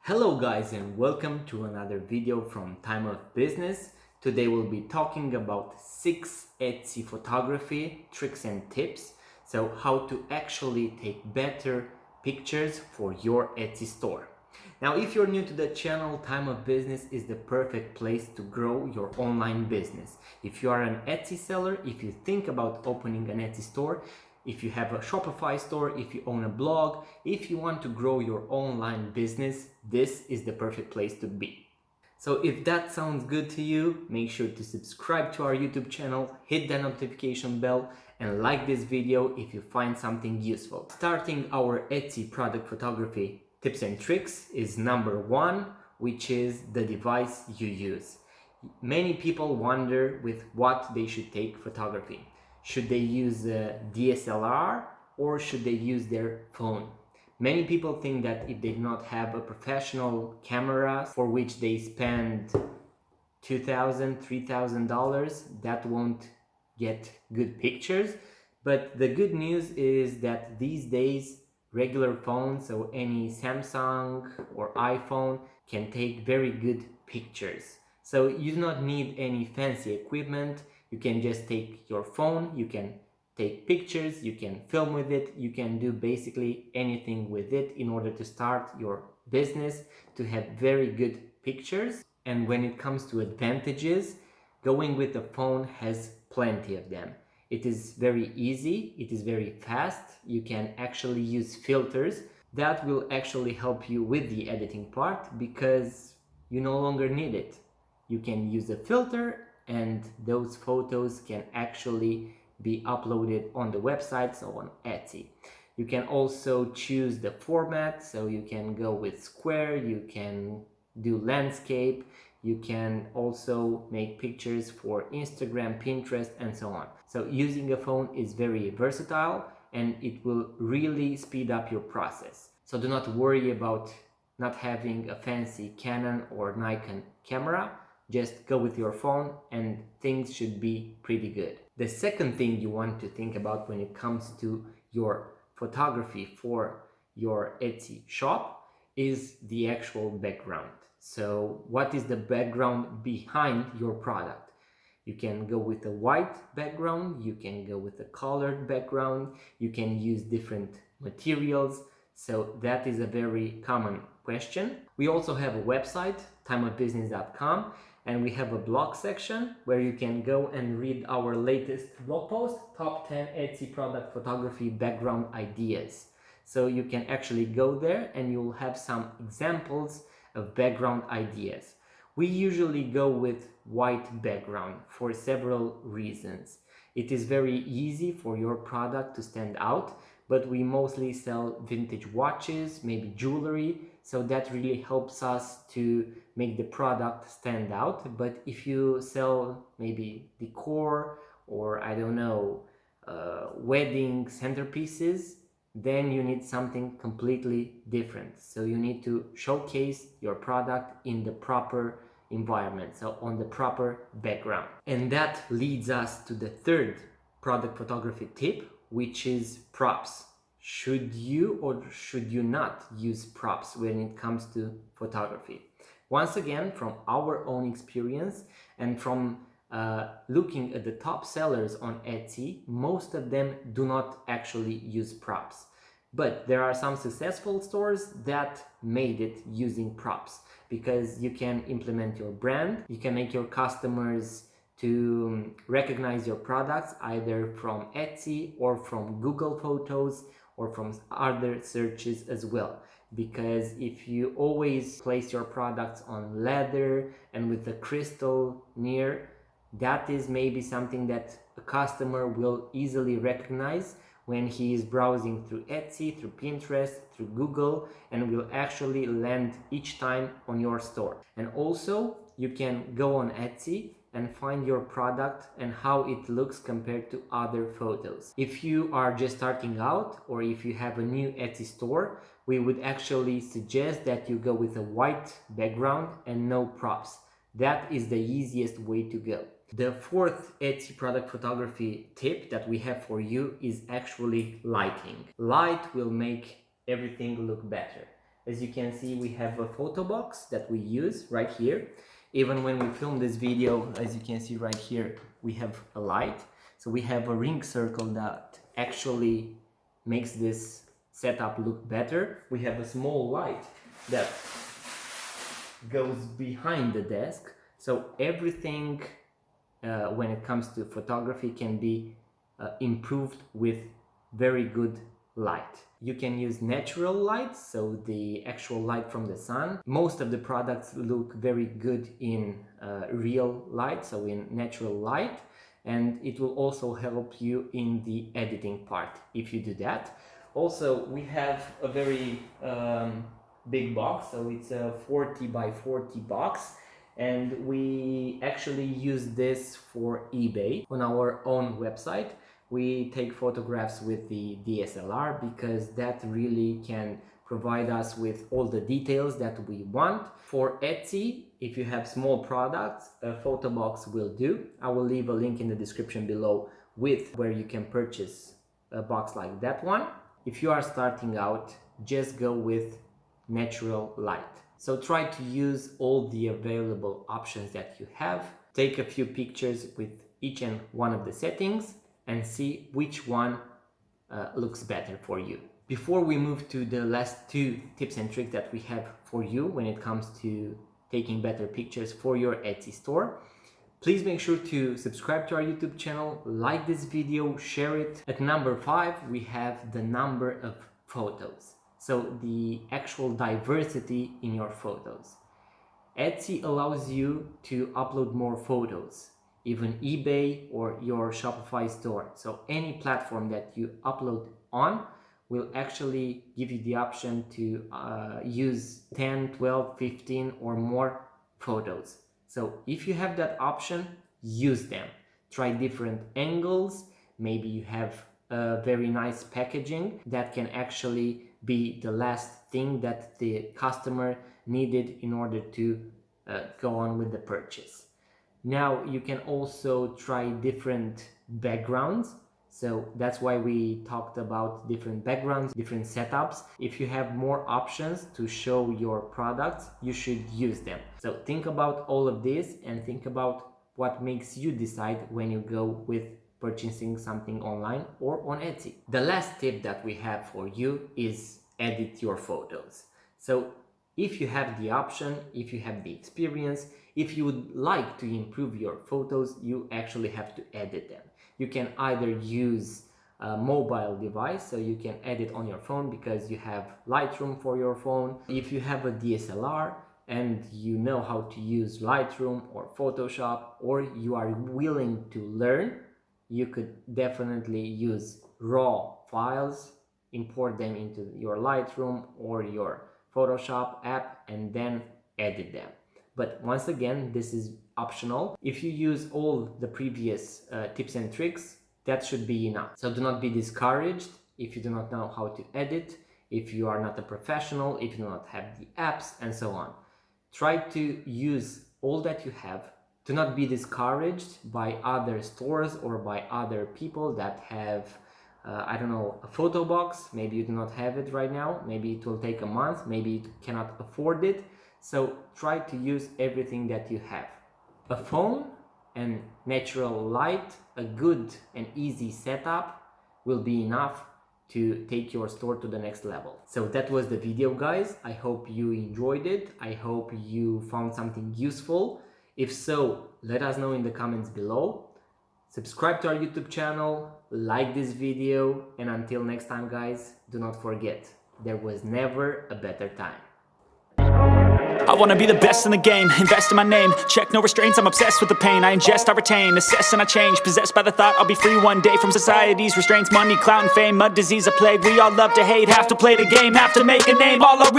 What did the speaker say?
Hello guys and welcome to another video from Time of Business. Today we'll be talking about 6 Etsy photography tricks and tips. So how to actually take better pictures for your Etsy store. Now if you're new to the channel, Time of Business is the perfect place to grow your online business. If you are an Etsy seller, if you think about opening an Etsy store, if you have a Shopify store, if you own a blog, if you want to grow your online business, this is the perfect place to be. So if that sounds good to you, make sure to subscribe to our YouTube channel, hit the notification bell, and like this video if you find something useful. Starting our Etsy product photography tips and tricks is number 1, which is the device you use. Many people wonder with what they should take photography. Should they use a DSLR or should they use their phone? Many people think that if they do not have a professional camera for which they spend $2,000, $3,000, that won't get good pictures. But the good news is that these days regular phones, so any Samsung or iPhone, can take very good pictures. So you do not need any fancy equipment. You can just take your phone, you can take pictures, you can film with it, you can do basically anything with it in order to start your business, to have very good pictures. And when it comes to advantages, going with a phone has plenty of them. It is very easy, it is very fast, you can actually use filters. That will actually help you with the editing part because you no longer need it. You can use a filter and those photos can actually be uploaded on the website, so on Etsy. You can also choose the format, so you can go with square, you can do landscape, you can also make pictures for Instagram, Pinterest, and so on. So using a phone is very versatile and it will really speed up your process. So do not worry about not having a fancy Canon or Nikon camera. Just go with your phone and things should be pretty good. The second thing you want to think about when it comes to your photography for your Etsy shop is the actual background. So what is the background behind your product? You can go with a white background, you can go with a colored background, you can use different materials. So that is a very common question. We also have a website, timeofbusiness.com, and we have a blog section where you can go and read our latest blog post, top 10 Etsy product photography background ideas. So you can actually go there and you'll have some examples of background ideas. We usually go with white background for several reasons. It is very easy for your product to stand out, but we mostly sell vintage watches, maybe jewelry, so that really helps us to make the product stand out. But if you sell maybe decor or I don't know, wedding centerpieces, then you need something completely different. So you need to showcase your product in the proper environment, so on the proper background. And that leads us to the third product photography tip, which is props. Should you or should you not use props when it comes to photography? Once again, from our own experience and from looking at the top sellers on Etsy, most of them do not actually use props. But there are some successful stores that made it using props because you can implement your brand, you can make your customers to recognize your products either from Etsy or from Google Photos or from other searches as well. Because if you always place your products on leather and with a crystal near, that is maybe something that a customer will easily recognize when he is browsing through Etsy, through Pinterest, through Google, and will actually land each time on your store. And also you can go on Etsy and find your product and how it looks compared to other photos. If you are just starting out or if you have a new Etsy store, we would actually suggest that you go with a white background and no props. That is the easiest way to go. The fourth Etsy product photography tip that we have for you is actually lighting. Light will make everything look better. As you can see, we have a photo box that we use right here. Even when we film this video, as you can see right here, we have a light. So we have a ring circle that actually makes this setup look better. We have a small light that goes behind the desk. So everything when it comes to photography can be improved with very good light. You can use natural light, so the actual light from the sun. Most of the products look very good in real light, so in natural light, and it will also help you in the editing part if you do that. Also, we have a very big box, so it's a 40 by 40 box, and we actually use this for eBay on our own website. We take photographs with the DSLR because that really can provide us with all the details that we want. For Etsy, if you have small products, a photo box will do. I will leave a link in the description below with where you can purchase a box like that one. If you are starting out, just go with natural light. So try to use all the available options that you have. Take a few pictures with each and one of the settings and see which one looks better for you. Before we move to the last two tips and tricks that we have for you when it comes to taking better pictures for your Etsy store, please make sure to subscribe to our YouTube channel, like this video, share it. At number 5, we have the number of photos. So the actual diversity in your photos. Etsy allows you to upload more photos, even eBay or your Shopify store. So any platform that you upload on will actually give you the option to use 10, 12, 15 or more photos. So if you have that option, use them. Try different angles. Maybe you have a very nice packaging that can actually be the last thing that the customer needed in order to go on with the purchase. Now you can also try different backgrounds. So that's why we talked about different backgrounds, different setups. If you have more options to show your products, you should use them. So think about all of this and think about what makes you decide when you go with purchasing something online or on Etsy. The last tip that we have for you is edit your photos. So if you have the option, if you have the experience, if you would like to improve your photos, you actually have to edit them. You can either use a mobile device, so you can edit on your phone because you have Lightroom for your phone. If you have a DSLR and you know how to use Lightroom or Photoshop, or you are willing to learn, you could definitely use raw files, import them into your Lightroom or your Photoshop app, and then edit them. But once again, this is optional. If you use all the previous tips and tricks, that should be enough. So do not be discouraged if you do not know how to edit, if you are not a professional, if you do not have the apps, and so on. Try to use all that you have. Do not be discouraged by other stores or by other people that have I don't know, a photo box. Maybe you do not have it right now. Maybe it will take a month. Maybe you cannot afford it. So try to use everything that you have. A phone and natural light, a good and easy setup will be enough to take your store to the next level. So that was the video, guys. I hope you enjoyed it. I hope you found something useful. If so, let us know in the comments below. Subscribe to our YouTube channel, like this video, and until next time, guys, do not forget, there was never a better time. I wanna be the best in the game, invest in my name. Check no restraints, I'm obsessed with the pain. I ingest, I retain, assess and I change. Possessed by the thought I'll be free one day from society's restraints. Money, clout and fame, mud, disease, a plague. We all love to hate, have to play the game, have to make a name. All our